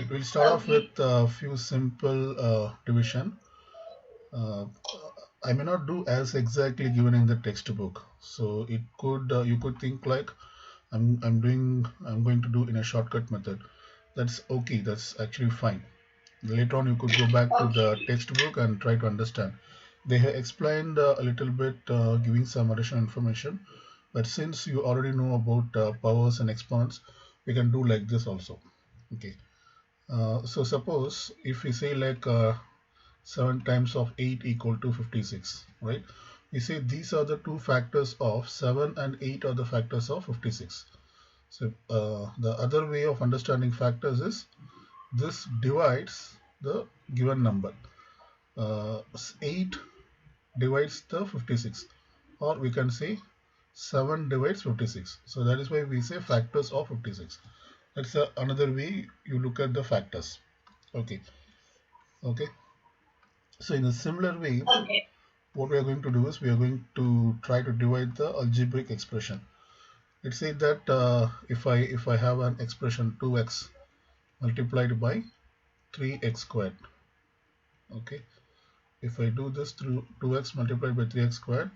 We'll start off with a few simple division. Uh, I may not do as exactly given in the textbook, so it could you could think like I'm going to do in a shortcut method. That's okay. That's actually fine. Later on, you could go back to the textbook and try to understand. They have explained a little bit, giving some additional information. But since you already know about powers and exponents, we can do like this also. Okay. So suppose if we say like 7 times of 8 equal to 56, right? We say these are the two factors of 7 and 8 are the factors of 56. So the other way of understanding factors is this divides the given number. 8 divides the 56, or we can say 7 divides 56. So that is why we say factors of 56. That's another way you look at the factors. Okay. Okay. So in a similar way, what we are going to do is we are going to try to divide the algebraic expression. Let's say that if I have an expression 2x multiplied by 3x squared. Okay. If I do this through 2x multiplied by 3x squared,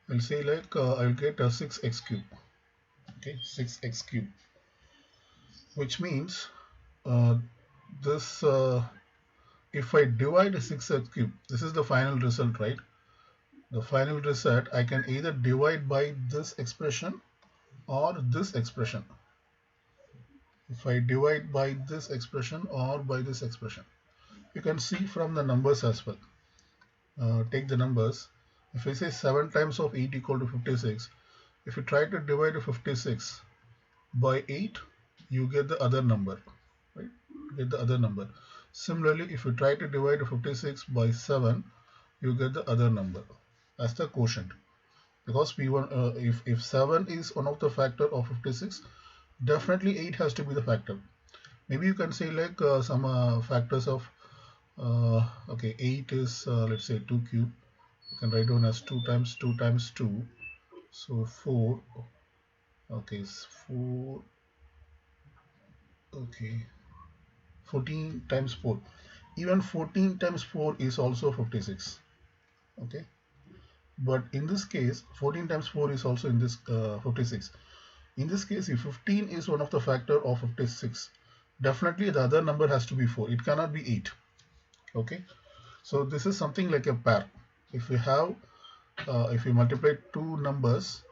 I'll say like I'll get a 6x cube. Okay, 6x cube, which means uh, this if I divide a 6x cube, this is the final result, right? The final result I can either divide by this expression or this expression. If I divide by this expression or by this expression, you can see from the numbers as well. Take the numbers. If I say 7 times of 8 equal to 56, if you try to divide 56 by 8, you get the other number, right? Get the other number. Similarly, if you try to divide 56 by 7, you get the other number as the quotient. Because we want if 7 is one of the factor of 56, definitely 8 has to be the factor. Maybe you can say like some factors of okay, 8 is let's say 2 cube. You can write down as 2 times 2 times 2, so 4. Okay, 4. Okay, 14 times 4. Even 14 times 4 is also 56. Okay, but in this case 14 times 4 is also in this 56. In this case, if 15 is one of the factor of 56, definitely the other number has to be 4. It cannot be 8. Okay, so this is something like a pair. If you have if you multiply two numbers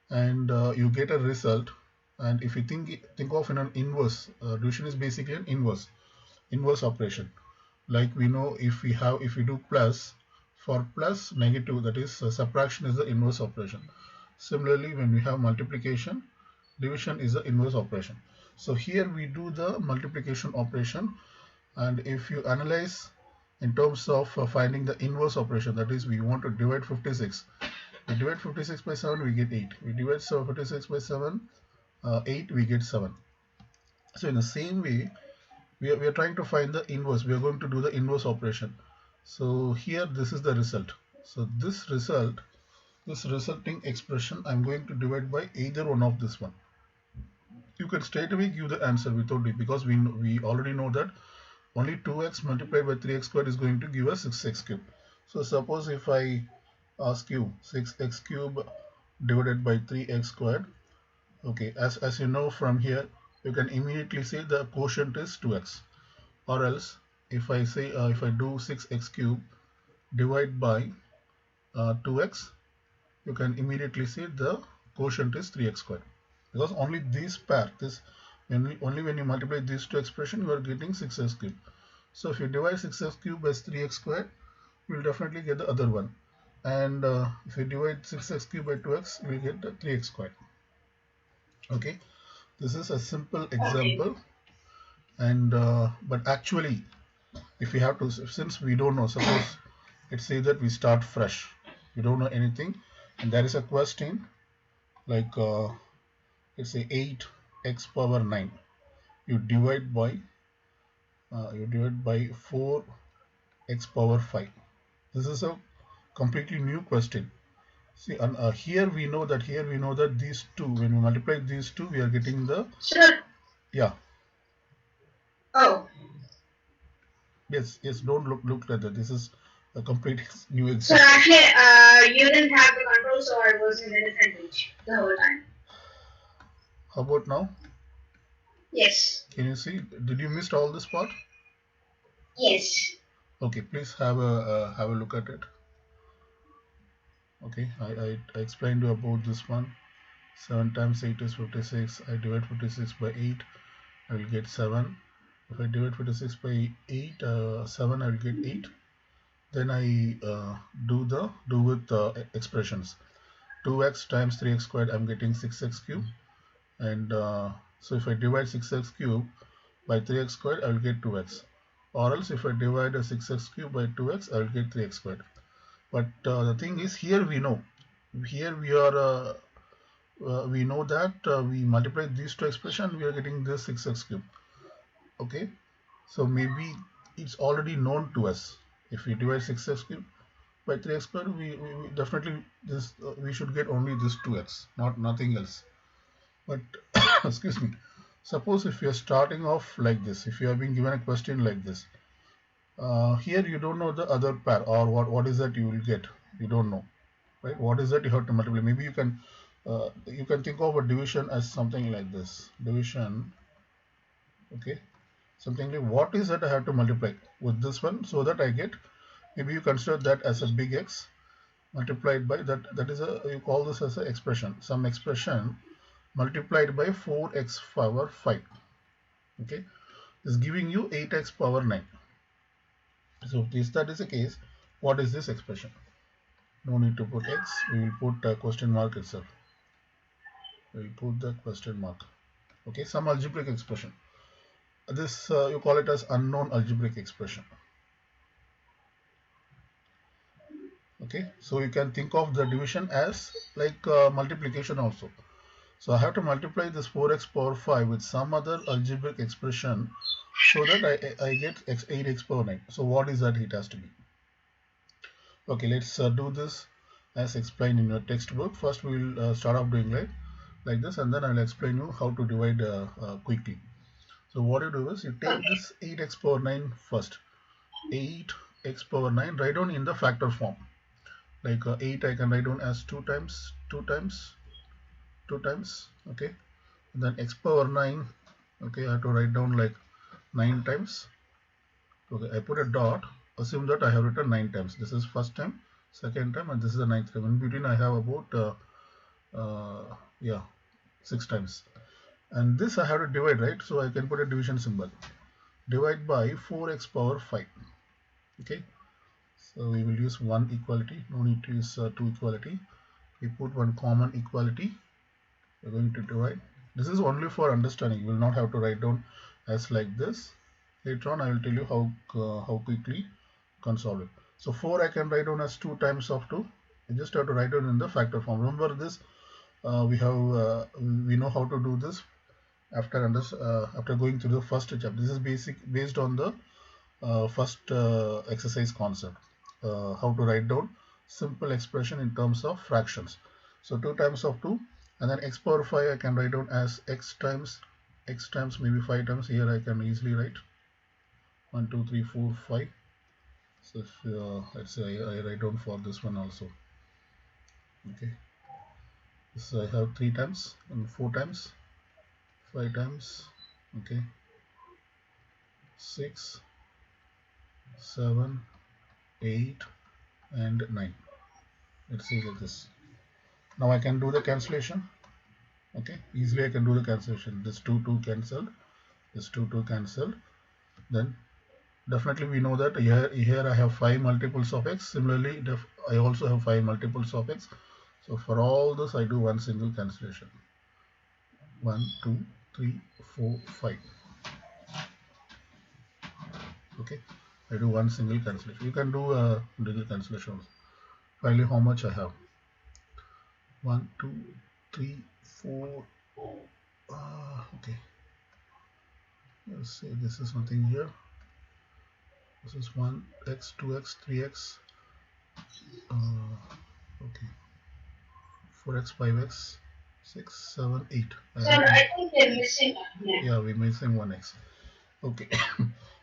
and you get a result, and if you think of in an inverse, division is basically an inverse operation. Like we know, if we do plus, for plus negative, that is subtraction is the inverse operation. Similarly, when we have multiplication, division is the inverse operation. So here we do the multiplication operation, and if you analyze in terms of finding the inverse operation, that is we want to divide 56. We divide 56 by 7, we get 8. We divide 56 by 7, 8, we get 7. So in the same way, we are trying to find the inverse. We are going to do the inverse operation. So here this is the result. So this resulting expression, I'm going to divide by either one of this one. You can straight away give the answer without it, because we already know that only 2x multiplied by 3x squared is going to give us 6x cube. So suppose if I ask you 6x cube divided by 3x squared, okay, as you know from here, you can immediately say the quotient is 2x. Or else if I say if I do 6x cube divide by 2x, you can immediately say the quotient is 3x squared, because only this pair, this only when you multiply these two expressions, you are getting 6x cube. So if you divide 6x cube by 3x squared, you will definitely get the other one. And if you divide 6x cube by 2x, you will get the 3x squared. Okay, this is a simple example. And but actually, if we have to, since we don't know, suppose let's say that we start fresh, we don't know anything, and there is a question like let's say 8x power 9, you divide by 4x power 5. This is a completely new question. See, and here we know that these two, when we multiply these two, we are getting the Sure. yeah. Oh, Yes, don't look like that. This is a complete new So example. actually, you didn't have the control, so I was in a different page the whole time. How about now? Yes. Can you see? Did you miss all this part? Yes. Okay, please have a look at it. Okay, I explained you about this one. 7 times 8 is 56. I divide 56 by 8. I will get 7. If I divide 56 by 8, 7, I will get 8. Then I do with expressions. 2x times 3x squared, I'm getting 6x cubed. And so if I divide 6x cubed by 3x squared, I will get 2x. Or else if I divide a 6x cubed by 2x, I will get 3x squared. But the thing is, here we know. Here we know that we multiply these two expressions, we are getting this 6x cubed. Okay, so maybe it's already known to us. If we divide 6x cubed by 3x squared, we definitely this we should get only this 2x, not nothing else. But excuse me, suppose if you are starting off like this, if you have been given a question like this, here you don't know the other pair, or what is that you will get, you don't know, right? What is that you have to multiply? Maybe you can think of a division as something like this, division. Okay, something like, what is that I have to multiply with this one so that I get, maybe you consider that as a big X multiplied by that is a, you call this as an expression, some expression multiplied by 4x power 5. Okay, is giving you 8x power 9. So if that is the case, what is this expression? No need to put x, we will put a question mark itself. We will put the question mark. Okay, some algebraic expression. This you call it as unknown algebraic expression. Okay, so you can think of the division as like multiplication also. So I have to multiply this 4x power 5 with some other algebraic expression so that I get 8x power 9. So what is that it has to be? Okay, let's do this as explained in your textbook. First we will start off doing like this, and then I will explain you how to divide quickly. So what you do is you take Okay. this 8x power 9 first. 8x power 9, write down in the factor form. Like 8 I can write down as 2 times, 2 times, 2 times. Okay, and then x power 9, okay, I have to write down like 9 times. Okay, I put a dot, assume that I have written 9 times. This is first time, second time, and this is the ninth time. In between I have about yeah, 6 times. And this I have to divide, right? So I can put a division symbol. Divide by 4x power 5. Okay, so we will use one equality, no need to use two equality. We put one common equality. We're going to divide. This is only for understanding. You will not have to write down as like this. Later on I will tell you how quickly you can solve it. So 4 I can write down as 2 times of 2. You just have to write down in the factor form. Remember this, we know how to do this after going through the first chapter. This is based on the first exercise concept, how to write down simple expression in terms of fractions. So 2 times of 2, and then x power 5 I can write down as x times maybe 5 times. Here I can easily write 1 2 3 4 5. So if, let's say I write down for this one also. Okay, this I have 3 times and 4 times, 5 times. Okay, 6 7 8 and 9. Let's see like this. Now I can do the cancellation. Okay, easily I can do the cancellation. This 2 cancelled, this 2 cancelled. Then definitely we know that here I have 5 multiples of x. Similarly I also have 5 multiples of x. So for all this I do one single cancellation. 1 2 3 4 5. Okay, I do one single cancellation. You can do a double cancellation also. Finally, how much I have? 1 2 3 4. Okay, let's say this is nothing here. This is 1x 2x 3x, okay, 4x 5x 6 7 8. I So have I think we're missing one. Yeah. Yeah, we're missing one x. Okay,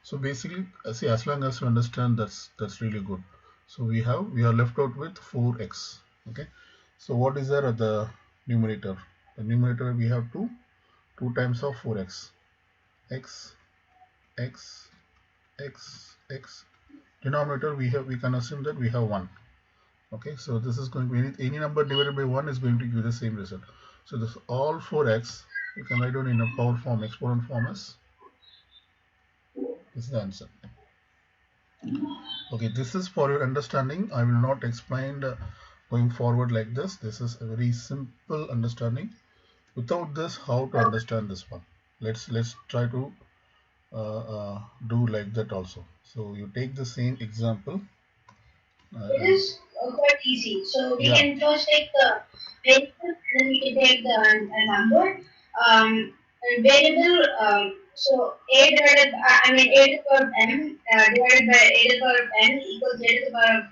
So basically, see, as long as you understand, that's really good. So we are left out with 4x. Okay. So what is there at the numerator? The numerator we have 2 times of 4x. X, x, x, x. Denominator we can assume that we have 1. Okay. So this is going to be any number divided by 1 is going to give the same result. So this all 4x you can write down in a power form, exponent form as this is the answer. Okay, this is for your understanding. I will not explain going forward like this. This is a very simple understanding. Without this, how to understand this one? Let's try to do like that also. So you take the same example. It And is quite easy. So we yeah, can first take the variable and then we can take the number. And variable, so a divided by, I mean a to the power of m divided by a to the power of n equals a to the power of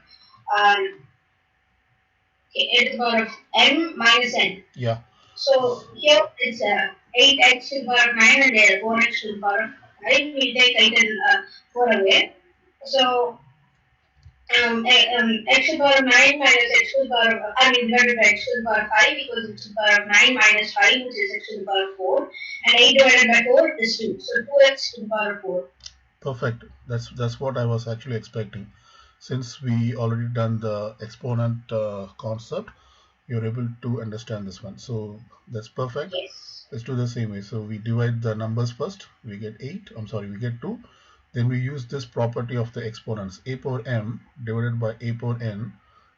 a to the power of m minus n. yeah, So here it's 8x to the power of 9 and 4x to the power of 5. We take 8 and 4 away. So x to the power of 9 minus x to the power of, I mean, divided by x to the power of 5 equals x to the power of 9 minus 5, which is x to the power of 4. And 8 divided by 4 is 2. So 2x to the power of 4. perfect. That's what I was actually expecting. Since we already done the exponent concept, you're able to understand this one. So that's perfect. Yes. Let's do the same way. So we divide the numbers first. We get 8. I'm sorry, we get 2. Then we use this property of the exponents. A power m divided by a power n.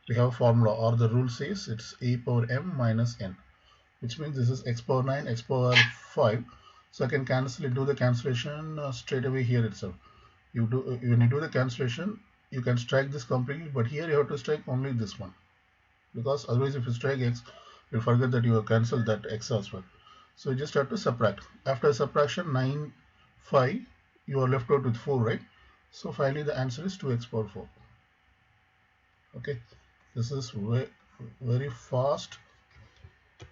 We have a formula, or the rule says it's a power m minus n, which means this is x power 9, x power 5. So I can cancel it, do the cancellation straight away here itself. When you do the cancellation, you can strike this completely, but here you have to strike only this one, because otherwise if you strike x, you'll forget that you have cancelled that x as well. So you just have to subtract. After subtraction, 9, 5, you are left out with 4, right? So finally the answer is 2x power 4. Okay, this is very fast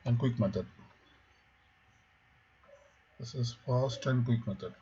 and quick method. This is fast and quick method.